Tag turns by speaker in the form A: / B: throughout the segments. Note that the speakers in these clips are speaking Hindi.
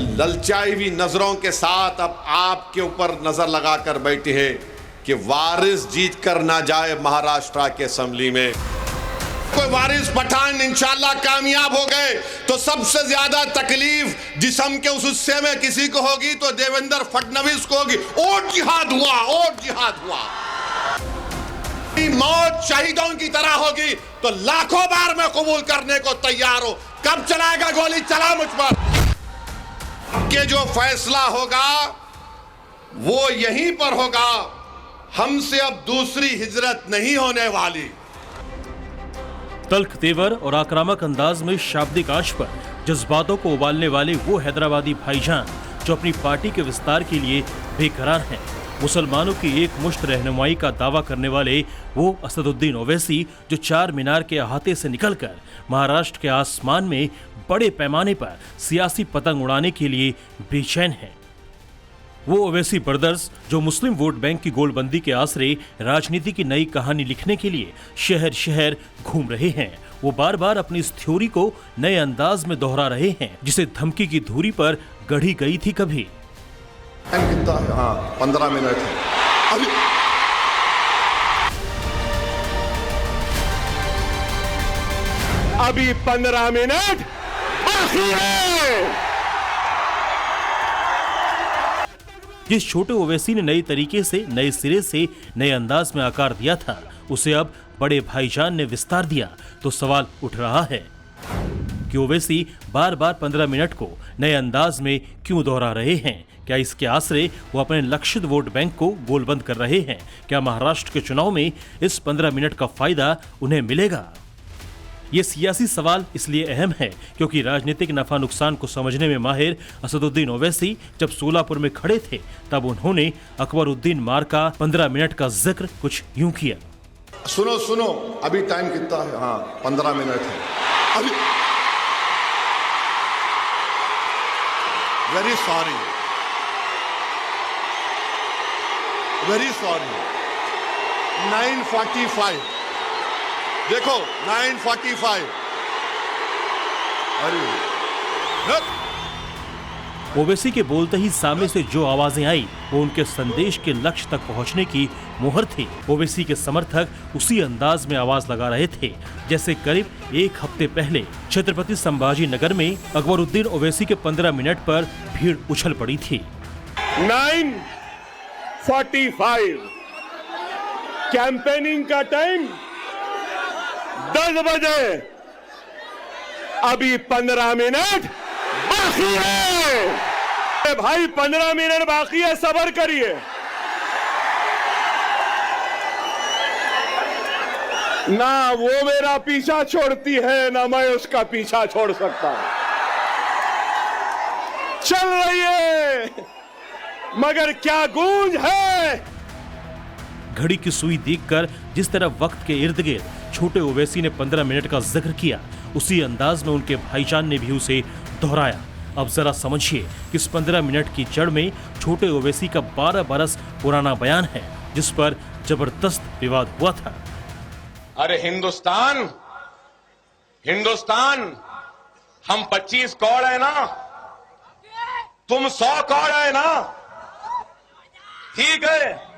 A: ललचाई हुई नजरों के साथ अब आपके ऊपर नजर लगाकर बैठे हैं कि वारिस जीत कर ना जाए महाराष्ट्र के असेंबली में। कोई वारिस पठान इंशाल्लाह कामयाब हो गए तो सबसे ज्यादा तकलीफ जिस्म के उस हिस्से में किसी को होगी तो देवेंद्र फडणवीस को होगी। और जिहाद हुआ, और जिहाद हुआ, मौत शहीदों की तरह होगी तो लाखों बार मैं कबूल करने को तैयार हूं। कब चलाएगा गोली? चला मुझ पर। कि जो फैसला होगा वो यहीं पर होगा। हमसे अब दूसरी हिजरत नहीं होने वाली।
B: तल्ख तेवर और आक्रामक अंदाज में शाब्दिक आश पर जज्बातों को उबालने वाले वो हैदराबादी भाईजान जो अपनी पार्टी के विस्तार के लिए बेकरार हैं। मुसलमानों की एक मुश्त रहनुमाई का दावा करने वाले वो असदुद्दीन ओवैसी जो चार मीनार के अहाते से निकलकर महाराष्ट्र के आसमान में बड़े पैमाने पर सियासी पतंग उड़ाने के लिए बेचैन हैं। वो ओवैसी ब्रदर्स जो मुस्लिम वोट बैंक की गोलबंदी के आसरे राजनीति की नई कहानी लिखने के लिए शहर शहर घूम रहे हैं। वो बार बार अपनी इस थ्योरी को नए अंदाज में दोहरा रहे हैं जिसे धमकी की धुरी पर गढ़ी गई थी कभी।
A: कितना? हाँ, 15 मिनट है
C: अभी 15 मिनट बाकी है।
B: जिस छोटे ओवैसी ने नई तरीके से, नए सिरे से, नए अंदाज में आकार दिया था उसे अब बड़े भाईजान ने विस्तार दिया तो सवाल उठ रहा है कि ओवैसी बार बार 15 मिनट को नए अंदाज में क्यों दोहरा रहे हैं। क्या इसके आसरे वो अपने लक्षित वोट बैंक को गोलबंद कर रहे हैं? क्या महाराष्ट्र के चुनाव में इस 15 मिनट का फायदा उन्हें मिलेगा? ये सियासी सवाल इसलिए अहम है क्योंकि राजनीतिक नफा नुकसान को समझने में माहिर असदुद्दीन ओवैसी जब सोलापुर में खड़े थे तब उन्होंने अकबरुद्दीन मार का 15 मिनट का जिक्र कुछ यूं किया।
A: सुनो सुनो, अभी टाइम कितना है? हाँ, 15 मिनट है अभी। Very sorry, very sorry. 9:45 देखो, 9:45।
B: ओवैसी के बोलते ही सामने से जो आवाजें आई वो उनके संदेश के लक्ष्य तक पहुंचने की मुहर थी। ओवैसी के समर्थक उसी अंदाज में आवाज लगा रहे थे जैसे करीब एक हफ्ते पहले छत्रपति संभाजी नगर में अकबरुद्दीन ओवैसी के 15 मिनट पर भीड़ उछल पड़ी थी।
C: 9:45 कैंपेनिंग का टाइम 10 बजे। अभी 15 मिनट बाकी है भाई, 15 मिनट बाकी है, सब्र करिए। ना वो मेरा पीछा छोड़ती है ना मैं उसका पीछा छोड़ सकता। चल रही है मगर क्या गूंज है।
B: घड़ी की सुई देखकर जिस तरह वक्त के इर्द गिर्द छोटे ओवैसी ने 15 मिनट का जिक्र किया उसी अंदाज में उनके भाईजान ने भी उसे दोहराया। अब जरा समझिए कि इस 15 मिनट की जड़ में छोटे ओवैसी का 12 बरस पुराना बयान है जिस पर जबरदस्त विवाद हुआ था।
D: अरे हिंदुस्तान, हिंदुस्तान, हम 25 कौड़ है ना, तुम 100 कौड़ है ना, ठीक है।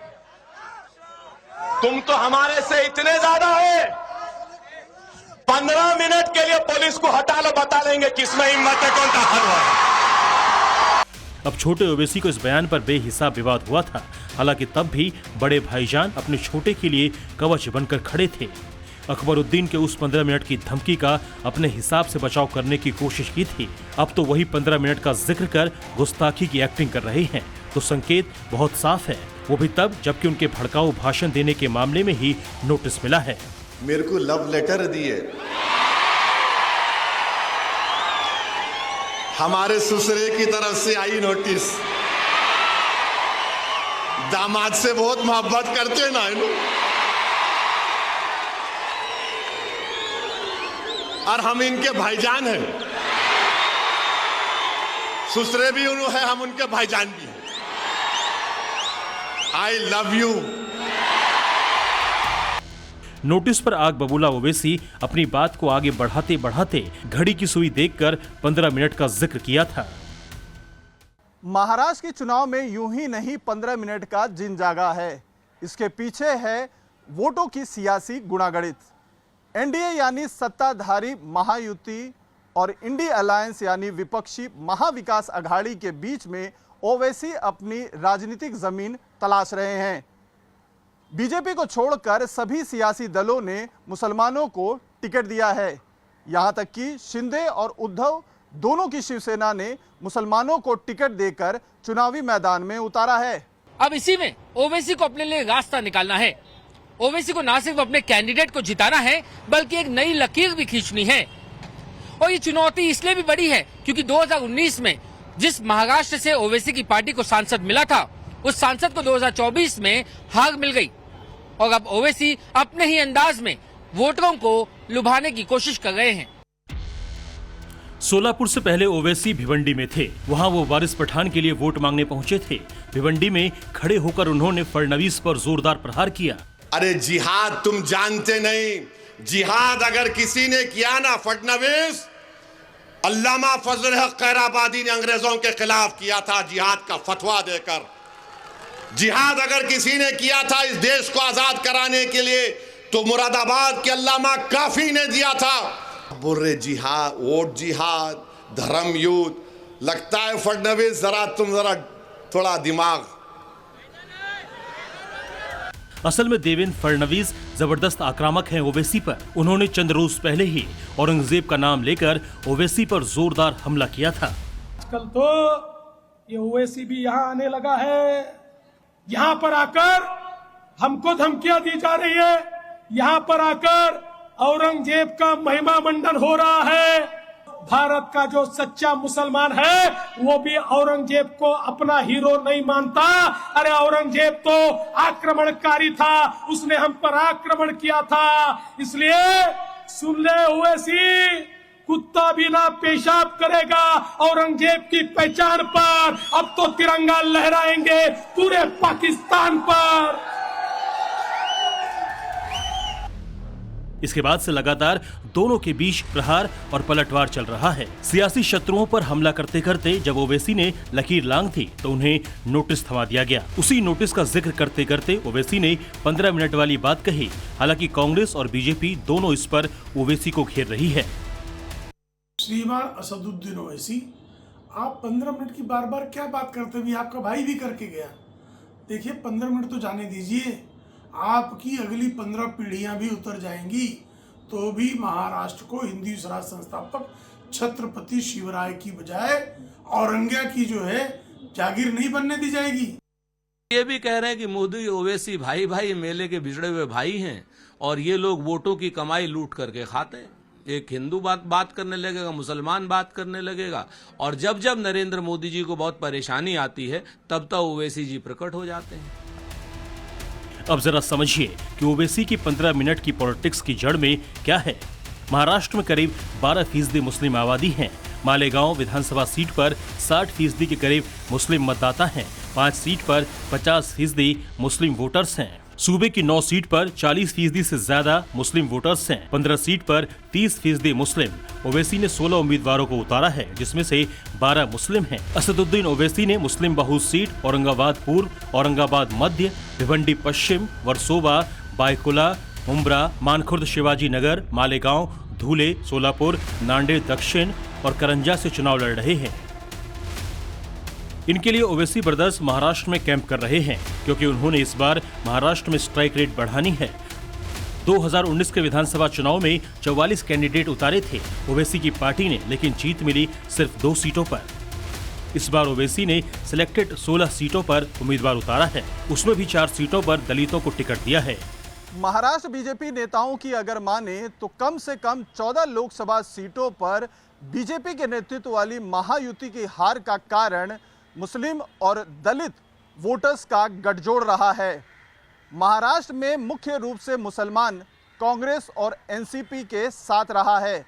D: तुम तो हमारे से इतने ज्यादा है। 15 मिनट के लिए पुलिस को हटा लो, बता देंगे किसमें हिम्मत है, कौन ताकतवर है।
B: अब छोटे ओवैसी को इस बयान पर बेहिसाब विवाद हुआ था। हालांकि तब भी बड़े भाईजान अपने छोटे के लिए कवच बनकर खड़े थे। अकबरुद्दीन के उस 15 मिनट की धमकी का अपने हिसाब से बचाव करने की कोशिश की थी। अब तो वही 15 मिनट का जिक्र कर गुस्ताखी की एक्टिंग कर रहे हैं। तो संकेत बहुत साफ है, वो भी तब जबकि उनके भड़काऊ भाषण देने के मामले में ही नोटिस मिला है।
A: मेरे को लव लेटर दिए, हमारे ससुरे की तरफ से आई नोटिस। दामाद से बहुत मोहब्बत करते ना इन, और हम इनके भाईजान हैं। ससुरे भी उन्होंने है, हम उनके भाईजान भी हैं। I love you.
B: नोटिस पर आग बबूला ओवैसी अपनी बात को आगे बढ़ाते बढ़ाते घड़ी की सुई देखकर 15 मिनट का जिक्र किया था।
E: महाराष्ट्र के चुनाव में यूं ही नहीं 15 मिनट का जिन जागा है। इसके पीछे है वोटों की सियासी गुणागणित। एनडीए यानी सत्ताधारी महायुति और इंडी अलायंस यानी विपक्षी महाविकास अघाड़ी के बीच में ओवैसी अपनी राजनीतिक जमीन तलाश रहे हैं। बीजेपी को छोड़कर सभी सियासी दलों ने मुसलमानों को टिकट दिया है। यहां तक कि शिंदे और उद्धव दोनों की शिवसेना ने मुसलमानों को टिकट देकर चुनावी मैदान में उतारा है।
F: अब इसी में ओवैसी को अपने लिए रास्ता निकालना है। ओवैसी को न सिर्फ अपने कैंडिडेट को जिताना है बल्कि एक नई लकीर भी खींचनी है। और ये चुनौती इसलिए भी बड़ी है क्योंकि 2019 में जिस महाराष्ट्र से ओवैसी की पार्टी को सांसद मिला था उस सांसद को 2024 में हार मिल गई और अब ओवैसी अपने ही अंदाज में वोटरों को लुभाने की कोशिश कर रहे हैं।
B: सोलापुर से पहले ओवैसी भिवंडी में थे। वहां वो वारिस पठान के लिए वोट मांगने पहुंचे थे। भिवंडी में खड़े होकर उन्होंने फडणवीस पर जोरदार प्रहार किया।
A: अरे जिहाद तुम जानते नहीं। जिहाद अगर किसी ने किया ना फडणवीस, अल्लामा फजल हक खैराबादी ने अंग्रेजों के खिलाफ किया था जिहाद का फतवा देकर। जिहाद अगर किसी ने किया था इस देश को आजाद कराने के लिए तो मुरादाबाद के अल्लामा काफी ने दिया था। बुर्रे जिहाद, वोट जिहाद, धर्म युद्ध। लगता है फडणवीस तुम जरा थोड़ा दिमाग।
B: असल में देवेंद्र फडणवीस जबरदस्त आक्रामक हैं ओवैसी पर। उन्होंने चंद रोज पहले ही औरंगजेब का नाम लेकर ओवैसी पर जोरदार हमला किया था।
G: आजकल तो ये ओवैसी भी यहाँ आने लगा है। यहाँ पर आकर हमको धमकियां दी जा रही है। यहाँ पर आकर औरंगजेब का महिमा मंडन हो रहा है। भारत का जो सच्चा मुसलमान है वो भी औरंगजेब को अपना हीरो नहीं मानता। अरे औरंगजेब तो आक्रमणकारी था, उसने हम पर आक्रमण किया था। इसलिए सुन ले ओवैसी, कुत्ता भी ना पेशाब करेगा औरंगजेब की पहचान पर। अब तो तिरंगा लहराएंगे पूरे पाकिस्तान पर।
B: इसके बाद से लगातार दोनों के बीच प्रहार और पलटवार चल रहा है। सियासी शत्रुओं पर हमला करते करते जब ओवैसी ने लकीर लांघ थी तो उन्हें नोटिस थमा दिया गया। उसी नोटिस का जिक्र करते करते ओवैसी ने 15 मिनट वाली बात कही। हालांकि कांग्रेस और बीजेपी दोनों इस पर ओवैसी को घेर रही है।
G: श्रीमान असदुद्दीन ओवैसी, आप 15 मिनट की बार बार क्या बात करते हुए आपका भाई भी करके गया। देखिए 15 मिनट तो जाने दीजिए, आपकी अगली 15 पीढ़ियां भी उतर जाएंगी तो भी महाराष्ट्र को हिंदू स्वराज संस्थापक छत्रपति शिवराय की बजाय औरंगिया की जो है जागीर नहीं बनने दी जाएगी।
H: ये भी कह रहे हैं कि मोदी ओवैसी भाई भाई मेले के बिछड़े हुए भाई हैं और ये लोग वोटों की कमाई लूट करके खाते हैं। एक हिंदू बात करने लगेगा, मुसलमान बात करने लगेगा और जब जब नरेंद्र मोदी जी को बहुत परेशानी आती है तब तक ओवैसी जी प्रकट हो जाते हैं।
B: अब जरा समझिए कि ओवैसी की 15 मिनट की पॉलिटिक्स की जड़ में क्या है। महाराष्ट्र में करीब 12% मुस्लिम आबादी है। मालेगांव विधानसभा सीट पर 60% के करीब मुस्लिम मतदाता हैं। 5 सीट पर 50% मुस्लिम वोटर्स हैं। सूबे की 9 सीट पर 40% से ज्यादा मुस्लिम वोटर्स हैं। 15 सीट पर 30% मुस्लिम। ओवैसी ने 16 उम्मीदवारों को उतारा है जिसमें से 12 मुस्लिम हैं। असदुद्दीन ओवैसी ने मुस्लिम बहुल सीट औरंगाबाद पूर्व, औरंगाबाद मध्य, भिवंडी पश्चिम, वर्सोवा, बायकुला, मुंब्रा, मानखुर्द, शिवाजी नगर, मालेगांव, धुले, सोलापुर, नांदेड़ दक्षिण और करंजा से चुनाव लड़ रहे हैं। इनके लिए ओवैसी ब्रदर्स महाराष्ट्र में कैंप कर रहे हैं क्योंकि उन्होंने इस बार महाराष्ट्र में स्ट्राइक रेट बढ़ानी है। 2019 के विधानसभा चुनाव में 44 कैंडिडेट उतारे थे ओवैसी की पार्टी ने, लेकिन जीत मिली सिर्फ 2 सीटों पर। इस बार ओवैसी ने सिलेक्टेड 16 सीटों पर उम्मीदवार उतारा है। उसमें भी 4 सीटों पर दलितों को टिकट दिया है।
E: महाराष्ट्र बीजेपी नेताओं की अगर माने तो कम से कम 14 लोकसभा सीटों पर बीजेपी के नेतृत्व वाली महायुति की हार का कारण मुस्लिम और दलित वोटर्स का गठजोड़ रहा है। महाराष्ट्र में मुख्य रूप से मुसलमान कांग्रेस और एनसीपी के साथ रहा है।